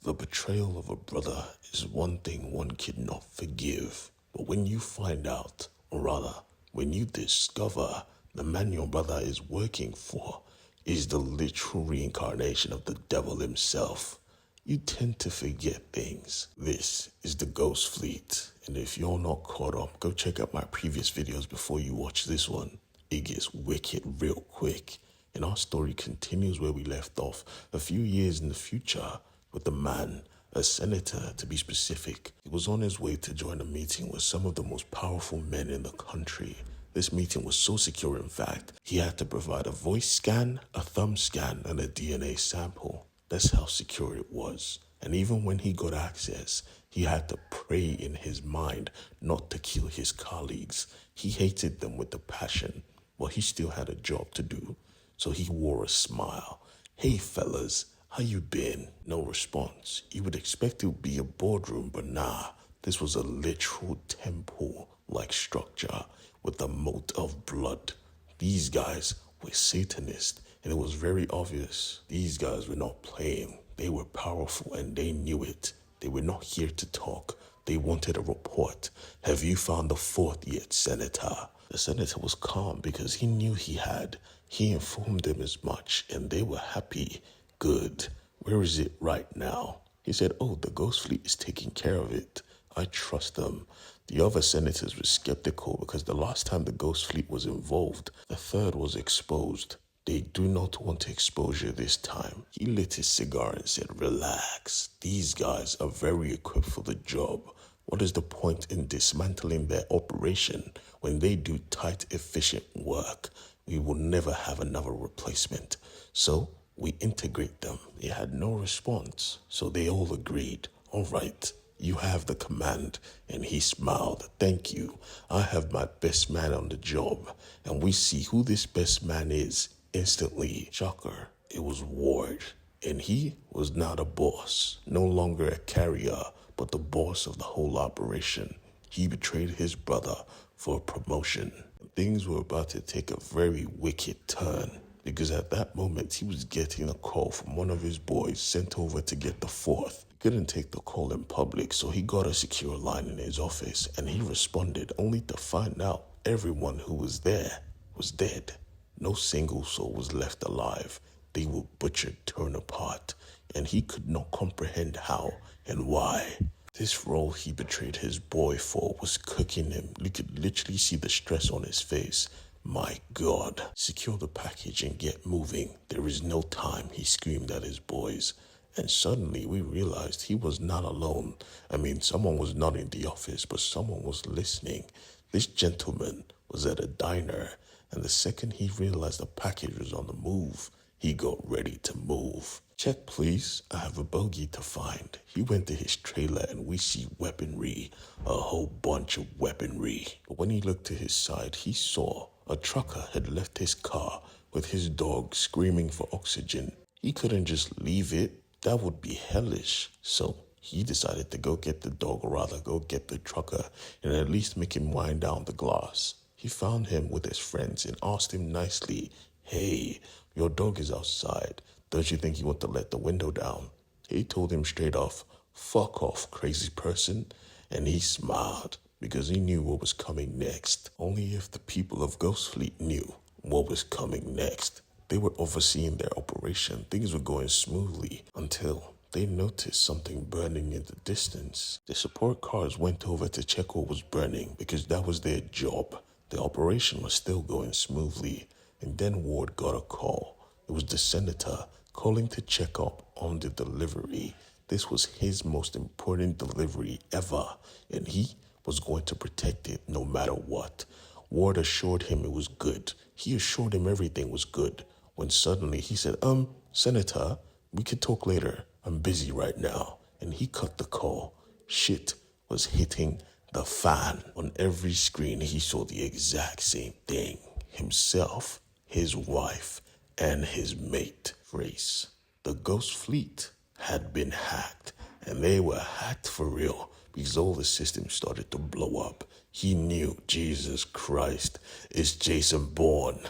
The betrayal of a brother is one thing one cannot forgive. But when you find out, or rather, when you discover the man your brother is working for is the literal reincarnation of the devil himself, you tend to forget things. This is the Ghost Fleet, and if you're not caught up, go check out my previous videos before you watch this one. It gets wicked real quick, and our story continues where we left off a few years in the future with the man, a senator to be specific. He was on his way to join a meeting with some of the most powerful men in the country. This meeting was so secure, in fact, he had to provide a voice scan, a thumb scan, and a DNA sample. That's how secure it was. And even when he got access, he had to pray in his mind not to kill his colleagues. He hated them with a passion, but he still had a job to do. So he wore a smile. "Hey fellas, how you been?" No response. You would expect it would be a boardroom, but nah. This was a literal temple-like structure with a moat of blood. These guys were Satanists, and it was very obvious. These guys were not playing. They were powerful, and they knew it. They were not here to talk. They wanted a report. "Have you found the fourth yet, Senator?" The senator was calm because he knew he had. He informed them as much, and they were happy. "Good. Where is it right now?" He said, "Oh, the Ghost Fleet is taking care of it. I trust them." The other senators were skeptical because the last time the Ghost Fleet was involved, the third was exposed. They do not want exposure this time. He lit his cigar and said, "Relax. These guys are very equipped for the job. What is the point in dismantling their operation when they do tight, efficient work? We will never have another replacement. So we integrate them." They had no response, so they all agreed. "All right, you have the command." And he smiled. "Thank you. I have my best man on the job." And we see who this best man is instantly. Shocker, it was Ward. And he was not a boss, no longer a carrier, but the boss of the whole operation. He betrayed his brother for a promotion. Things were about to take a very wicked turn, because at that moment he was getting a call from one of his boys sent over to get the fourth. He couldn't take the call in public, so he got a secure line in his office, and he responded only to find out everyone who was there was dead. No single soul was left alive. They were butchered, torn apart, and he could not comprehend how and why. This role he betrayed his boy for was cooking him. You could literally see the stress on his face. "My God, secure the package and get moving. There is no time," he screamed at his boys. And suddenly we realized he was not alone. I mean, someone was not in the office, but someone was listening. This gentleman was at a diner, and the second he realized the package was on the move, he got ready to move. "Check, please. I have a bogey to find." He went to his trailer, and we see weaponry, a whole bunch of weaponry. But when he looked to his side, he saw a trucker had left his car with his dog screaming for oxygen. He couldn't just leave it. That would be hellish. So he decided to go get the dog, or rather go get the trucker, and at least make him wind down the glass. He found him with his friends and asked him nicely, "Hey, your dog is outside. Don't you think you want to let the window down?" He told him straight off, "Fuck off, crazy person." And he smiled because he knew what was coming next. Only if the people of Ghost Fleet knew what was coming next. They were overseeing their operation. Things were going smoothly until they noticed something burning in the distance. The support cars went over to check what was burning because that was their job. The operation was still going smoothly, and then Ward got a call. It was the senator calling to check up on the delivery. This was his most important delivery ever, and he was going to protect it no matter what. Ward assured him it was good. He assured him everything was good, when suddenly he said, "Senator, we could talk later. I'm busy right now." And he cut the call. Shit was hitting the fan. On every screen, he saw the exact same thing. Himself, his wife, and his mate. Race. The Ghost Fleet had been hacked, and they were hacked for real because all the systems started to blow up. He knew, Jesus Christ, it's Jason Bourne.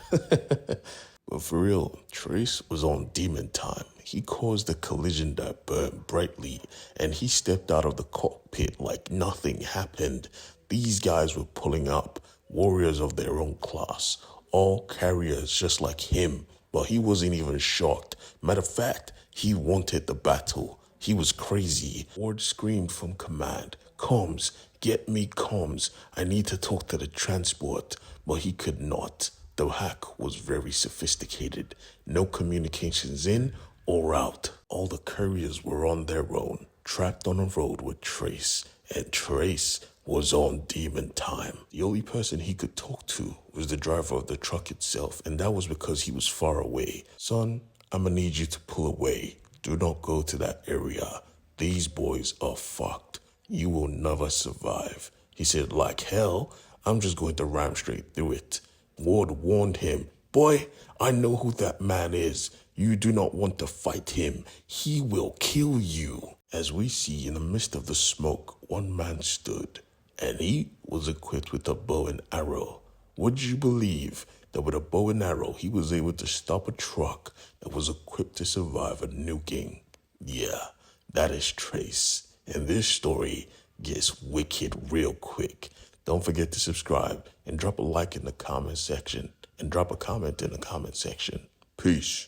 But for real, Trace was on demon time. He caused a collision that burned brightly, and he stepped out of the cockpit like nothing happened. These guys were pulling up, warriors of their own class, all carriers just like him, but he wasn't even shocked. Matter of fact, he wanted the battle. He was crazy. Ward screamed from command, "Comms, get me comms. I need to talk to the transport," but he could not. The hack was very sophisticated. No communications in or out. All the couriers were on their own, trapped on a road with Trace, and Trace was on demon time. The only person he could talk to was the driver of the truck itself, and that was because he was far away. "Son, I'ma need you to pull away. Do not go to that area. These boys are fucked. You will never survive." He said, "Like hell, I'm just going to ram straight through it." Ward warned him, "Boy, I know who that man is. You do not want to fight him. He will kill you." As we see in the midst of the smoke, one man stood, and he was equipped with a bow and arrow. Would you believe that with a bow and arrow, he was able to stop a truck that was equipped to survive a nuking? Yeah, that is Trace. And this story gets wicked real quick. Don't forget to subscribe and drop a like in the comment section and drop a comment in the comment section. Peace.